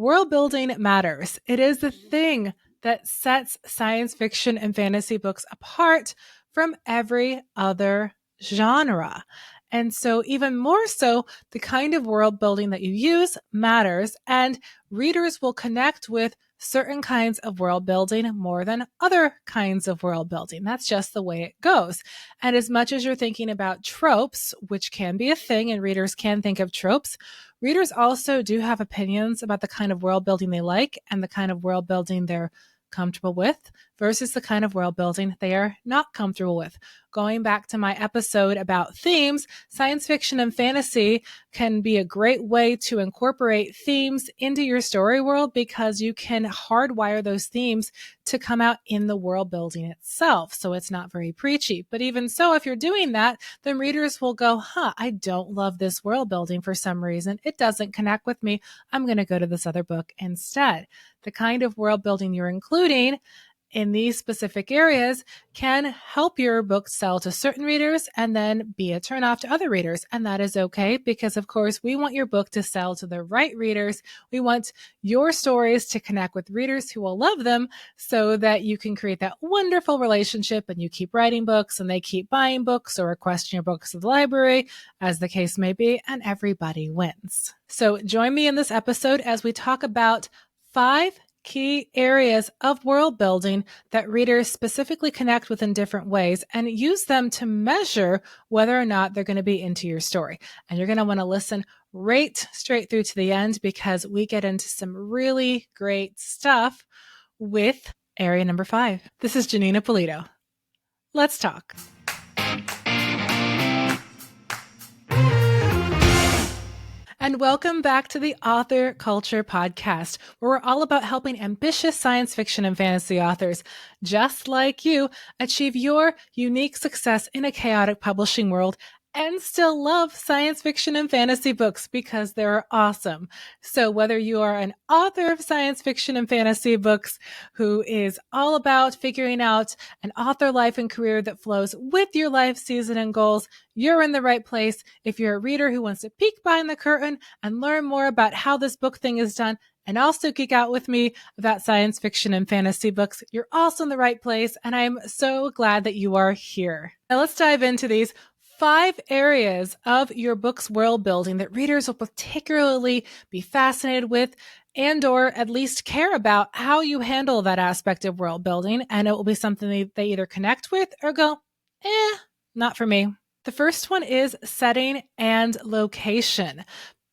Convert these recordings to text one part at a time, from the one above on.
World building matters. It is the thing that sets science fiction and fantasy books apart from every other genre. And so, even more so, the kind of world building that you use matters, and readers will connect with certain kinds of world building more than other kinds of world building. That's just the way it goes. And as much as you're thinking about tropes, which can be a thing, and readers can think of tropes, readers also do have opinions about the kind of world building they like and the kind of world building they're comfortable with versus the kind of world building they are not comfortable with. Going back to my episode about themes, science fiction and fantasy can be a great way to incorporate themes into your story world because you can hardwire those themes to come out in the world building itself. So it's not very preachy. But even so, if you're doing that, then readers will go, I don't love this world building for some reason. It doesn't connect with me. I'm going to go to this other book instead. The kind of world building you're including in these specific areas can help your book sell to certain readers and then be a turnoff to other readers. And that is okay because, of course, we want your book to sell to the right readers. We want your stories to connect with readers who will love them so that you can create that wonderful relationship and you keep writing books and they keep buying books or requesting your books to the library, as the case may be, and everybody wins. So join me in this episode as we talk about 5 key areas of world building that readers specifically connect with in different ways and use them to measure whether or not they're going to be into your story. And you're going to want to listen right straight through to the end because we get into some really great stuff with area number 5. This is Janeen Ippolito. Let's talk. And welcome back to the Author Culture Podcast, where we're all about helping ambitious science fiction and fantasy authors, just like you, achieve your unique success in a chaotic publishing world and still love science fiction and fantasy books because they're awesome. So whether you are an author of science fiction and fantasy books who is all about figuring out an author life and career that flows with your life season and goals, you're in the right place. If you're a reader who wants to peek behind the curtain and learn more about how this book thing is done, and also geek out with me about science fiction and fantasy books, you're also in the right place. And I'm so glad that you are here. Now let's dive into these 5 areas of your book's world building that readers will particularly be fascinated with and or at least care about how you handle that aspect of world building. And it will be something they either connect with or go, not for me. The first one is setting and location.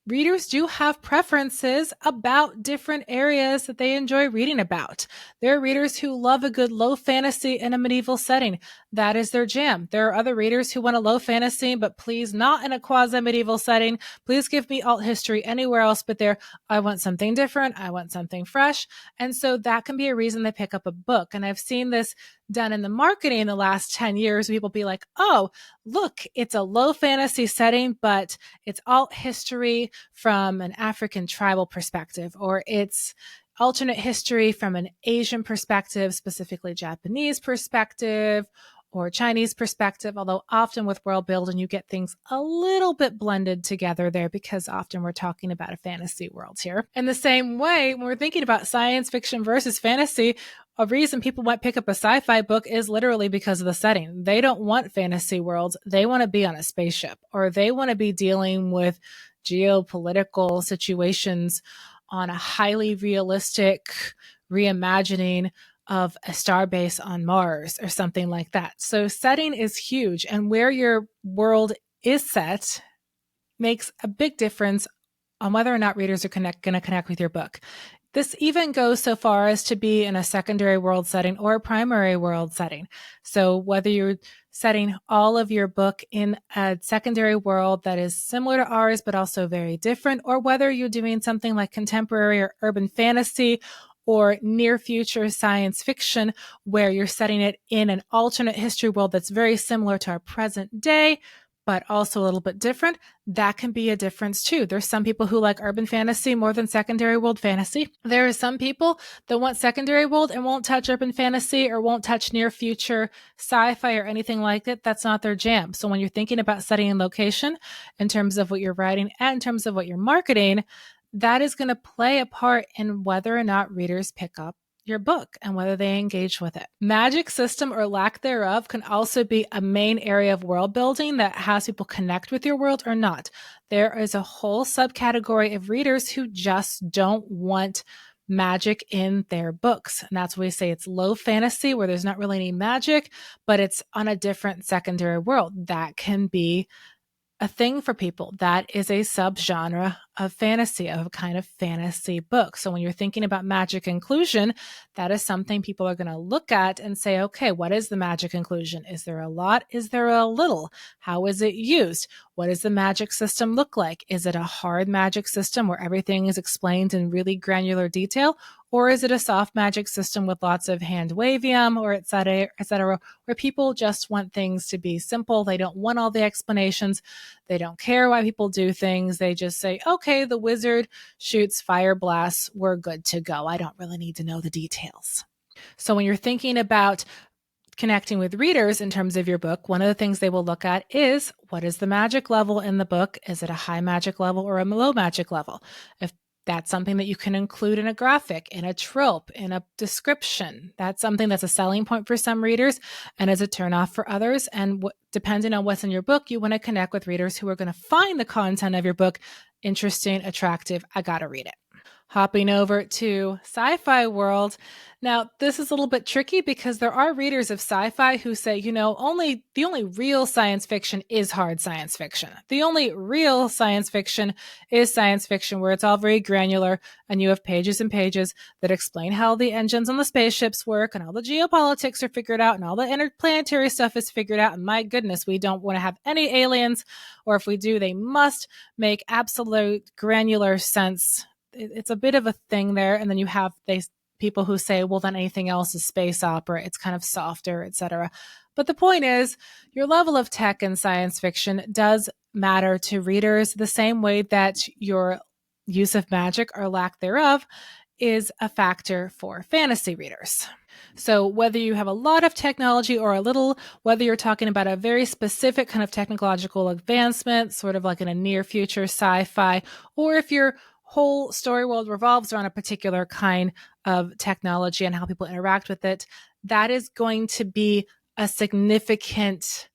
Readers do have preferences about different areas that they enjoy reading about. There are readers who love a good low fantasy in a medieval setting. That is their jam. There are other readers who want a low fantasy, but please not in a quasi-medieval setting. Please give me alt history anywhere else but there. I want something different. I want something fresh. And so that can be a reason they pick up a book. And I've seen this done in the marketing in the last 10 years. People be like, oh, look, it's a low fantasy setting, but it's alt history from an African tribal perspective, or it's alternate history from an Asian perspective, specifically Japanese perspective, or Chinese perspective, although often with world building, you get things a little bit blended together there because often we're talking about a fantasy world here. In the same way, when we're thinking about science fiction versus fantasy, a reason people might pick up a sci-fi book is literally because of the setting. They don't want fantasy worlds. They want to be on a spaceship, or they want to be dealing with geopolitical situations on a highly realistic reimagining of a starbase on Mars or something like that. So setting is huge, and where your world is set makes a big difference on whether or not readers are going to connect with your book. This even goes so far as to be in a secondary world setting or a primary world setting. So whether you're setting all of your book in a secondary world that is similar to ours, but also very different, or whether you're doing something like contemporary or urban fantasy or near future science fiction, where you're setting it in an alternate history world that's very similar to our present day, but also a little bit different, that can be a difference too. There's some people who like urban fantasy more than secondary world fantasy. There are some people that want secondary world and won't touch urban fantasy or won't touch near future sci-fi or anything like that. That's not their jam. So when you're thinking about setting and location in terms of what you're writing and in terms of what you're marketing, that is going to play a part in whether or not readers pick up your book and whether they engage with it. Magic system or lack thereof can also be a main area of world building that has people connect with your world or not. There is a whole subcategory of readers who just don't want magic in their books. And that's why we say it's low fantasy, where there's not really any magic, but it's on a different secondary world. That can be a thing for people. That is a subgenre of fantasy, of a kind of fantasy book. So when you're thinking about magic inclusion, that is something people are going to look at and say, okay, what is the magic inclusion? Is there a lot? Is there a little? How is it used? What does the magic system look like? Is it a hard magic system where everything is explained in really granular detail? Or is it a soft magic system with lots of hand wavium or et cetera, where people just want things to be simple? They don't want all the explanations. They don't care why people do things. They just say, okay, the wizard shoots fire blasts. We're good to go. I don't really need to know the details. So when you're thinking about connecting with readers in terms of your book, one of the things they will look at is, what is the magic level in the book? Is it a high magic level or a low magic level? If that's something that you can include in a graphic, in a trope, in a description, that's something that's a selling point for some readers and is a turnoff for others. And depending on what's in your book, you want to connect with readers who are going to find the content of your book interesting, attractive. I got to read it. Hopping over to sci-fi world. Now, this is a little bit tricky because there are readers of sci-fi who say, the only real science fiction is hard science fiction. The only real science fiction is science fiction where it's all very granular and you have pages and pages that explain how the engines on the spaceships work and all the geopolitics are figured out and all the interplanetary stuff is figured out. And my goodness, we don't want to have any aliens, or if we do, they must make absolute granular sense. It's a bit of a thing there. And then you have people who say, well, then anything else is space opera. It's kind of softer, etc. But the point is, your level of tech and science fiction does matter to readers the same way that your use of magic or lack thereof is a factor for fantasy readers. So whether you have a lot of technology or a little, whether you're talking about a very specific kind of technological advancement, sort of like in a near future sci-fi, or if your whole story world revolves around a particular kind of technology and how people interact with it, that is going to be a significant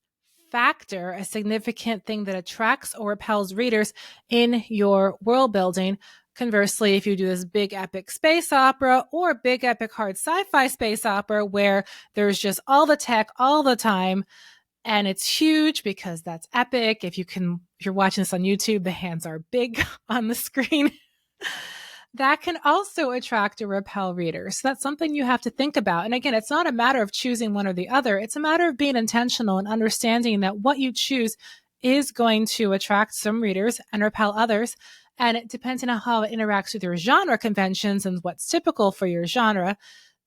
factor, a significant thing that attracts or repels readers in your world building. Conversely, if you do this big epic space opera or big epic hard sci-fi space opera where there's just all the tech all the time, and it's huge because that's epic. If you're watching this on YouTube, the hands are big on the screen. That can also attract or repel readers. So that's something you have to think about. And again, it's not a matter of choosing one or the other. It's a matter of being intentional and understanding that what you choose is going to attract some readers and repel others. And depending on how it interacts with your genre conventions and what's typical for your genre,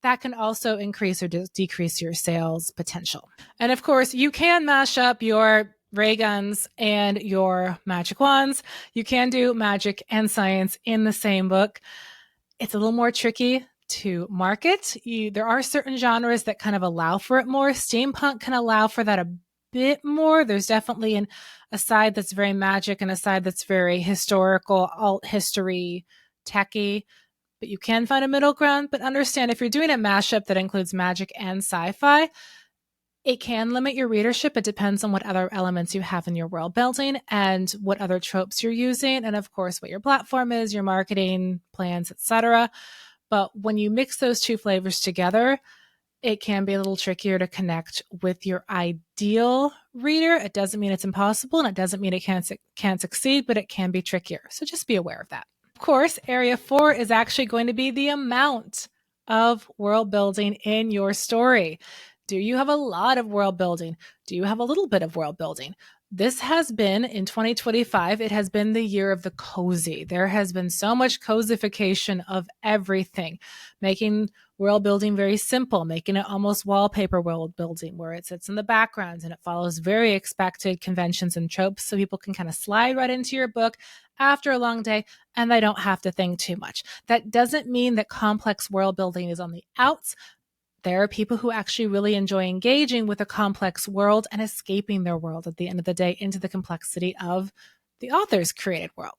that can also increase or decrease your sales potential. And of course, you can mash up your ray guns and your magic wands. You can do magic and science in the same book. It's a little more tricky to market. There are certain genres that kind of allow for it more. Steampunk can allow for that a bit more. There's definitely a side that's very magic and a side that's very historical, alt history, techie. But you can find a middle ground. But understand, if you're doing a mashup that includes magic and sci-fi, it can limit your readership. It depends on what other elements you have in your world building and what other tropes you're using. And of course, what your platform is, your marketing plans, etc. But when you mix those two flavors together, it can be a little trickier to connect with your ideal reader. It doesn't mean it's impossible, and it doesn't mean it can't succeed, but it can be trickier. So just be aware of that. Of course, area 4 is actually going to be the amount of world building in your story. Do you have a lot of world building? Do you have a little bit of world building? This has been, in 2025, it has been the year of the cozy. There has been so much cozification of everything, making world building very simple, making it almost wallpaper world building, where it sits in the background and it follows very expected conventions and tropes, so people can kind of slide right into your book after a long day and they don't have to think too much. That doesn't mean that complex world building is on the outs. There are people who actually really enjoy engaging with a complex world and escaping their world at the end of the day into the complexity of the author's created world.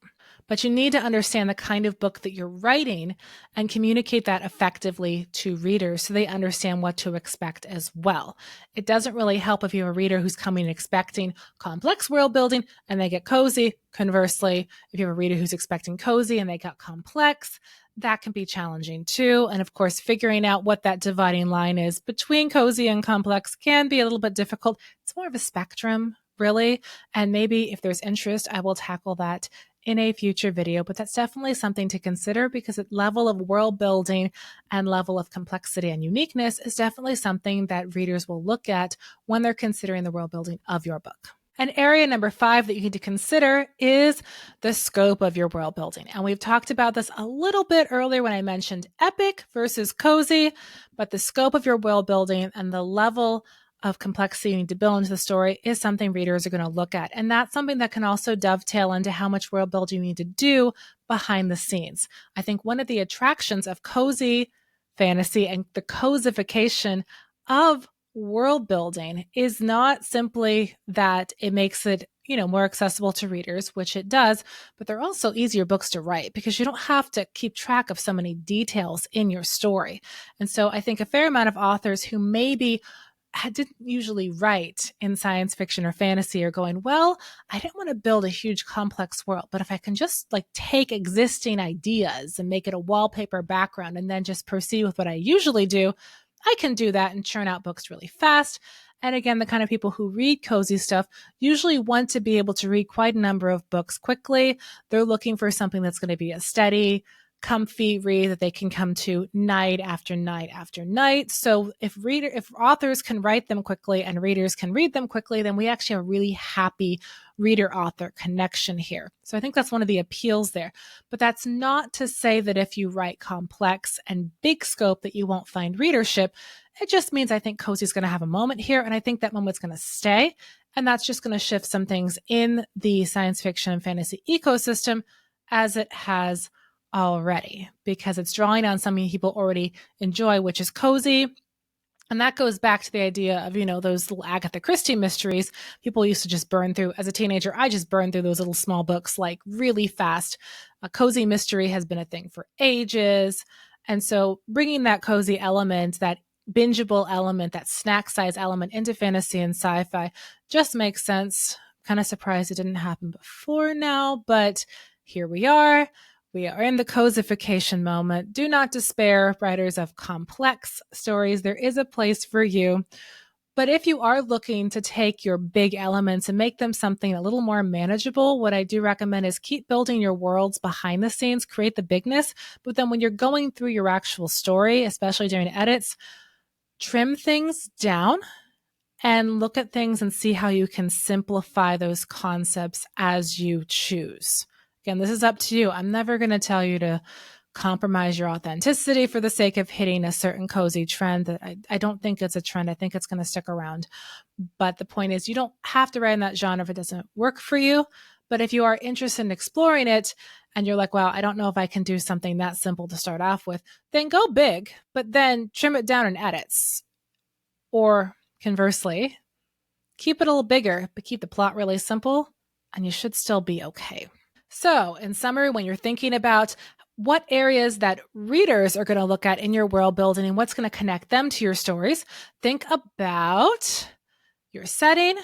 But you need to understand the kind of book that you're writing and communicate that effectively to readers so they understand what to expect as well. It doesn't really help if you have a reader who's coming expecting complex world building and they get cozy. Conversely, if you have a reader who's expecting cozy and they got complex, that can be challenging too. And of course, figuring out what that dividing line is between cozy and complex can be a little bit difficult. It's more of a spectrum, really. And maybe if there's interest, I will tackle that in a future video, but that's definitely something to consider because the level of world building and level of complexity and uniqueness is definitely something that readers will look at when they're considering the world building of your book. And area number 5 that you need to consider is the scope of your world building. And we've talked about this a little bit earlier when I mentioned epic versus cozy, but the scope of your world building and the level of complexity you need to build into the story is something readers are going to look at. And that's something that can also dovetail into how much world building you need to do behind the scenes. I think one of the attractions of cozy fantasy and the cozification of world building is not simply that it makes it, more accessible to readers, which it does, but they're also easier books to write because you don't have to keep track of so many details in your story. And so I think a fair amount of authors who maybe didn't usually write in science fiction or fantasy are going, well, I didn't want to build a huge complex world, but if I can just take existing ideas and make it a wallpaper background and then just proceed with what I usually do, I can do that and churn out books really fast. And again, the kind of people who read cozy stuff usually want to be able to read quite a number of books quickly. They're looking for something that's going to be a steady, comfy read that they can come to night after night after night. So if authors can write them quickly and readers can read them quickly, then we actually have a really happy reader-author connection here. So I think that's one of the appeals there. But that's not to say that if you write complex and big scope that you won't find readership. It just means I think cozy is going to have a moment here, and I think that moment's going to stay. And that's just going to shift some things in the science fiction and fantasy ecosystem as it has already, because it's drawing on something people already enjoy, which is cozy. And that goes back to the idea of, those little Agatha Christie mysteries people used to just burn through. As a teenager, I just burned through those little small books really fast. A cozy mystery has been a thing for ages. And so bringing that cozy element, that bingeable element, that snack size element into fantasy and sci-fi just makes sense. Kind of surprised it didn't happen before now, but here we are. We are in the cozification moment. Do not despair, writers of complex stories. There is a place for you. But if you are looking to take your big elements and make them something a little more manageable, what I do recommend is keep building your worlds behind the scenes, create the bigness. But then when you're going through your actual story, especially during edits, trim things down and look at things and see how you can simplify those concepts as you choose. Again, this is up to you. I'm never going to tell you to compromise your authenticity for the sake of hitting a certain cozy trend. I don't think it's a trend. I think it's going to stick around. But the point is, you don't have to write in that genre if it doesn't work for you. But if you are interested in exploring it and you're like, wow, I don't know if I can do something that simple to start off with, then go big, but then trim it down in edits. Or conversely, keep it a little bigger, but keep the plot really simple, and you should still be okay. So, in summary, when you're thinking about what areas that readers are going to look at in your world building and what's going to connect them to your stories, think about your setting,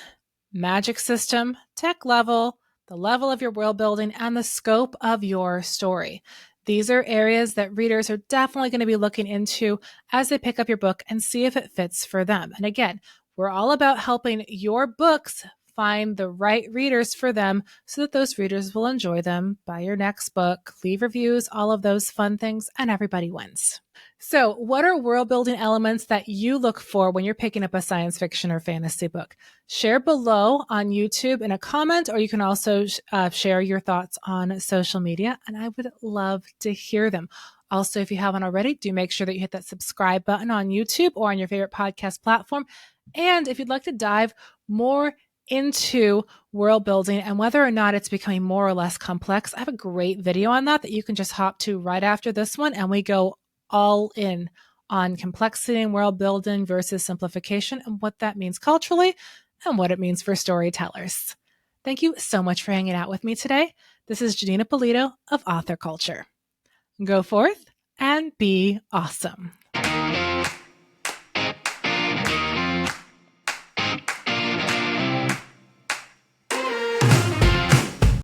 magic system, tech level, the level of your world building, and the scope of your story. These are areas that readers are definitely going to be looking into as they pick up your book and see if it fits for them. And again, we're all about helping your books find the right readers for them so that those readers will enjoy them, buy your next book, leave reviews, all of those fun things, and everybody wins. So what are world building elements that you look for when you're picking up a science fiction or fantasy book? Share below on YouTube in a comment, or you can also share your thoughts on social media, and I would love to hear them. Also, if you haven't already, do make sure that you hit that subscribe button on YouTube or on your favorite podcast platform. And if you'd like to dive more into world building and whether or not it's becoming more or less complex, I have a great video on that you can just hop to right after this one, and we go all in on complexity and world building versus simplification and what that means culturally and what it means for storytellers. Thank you so much for hanging out with me today. This is Janeen Ippolito of Author Culture. Go forth and be awesome.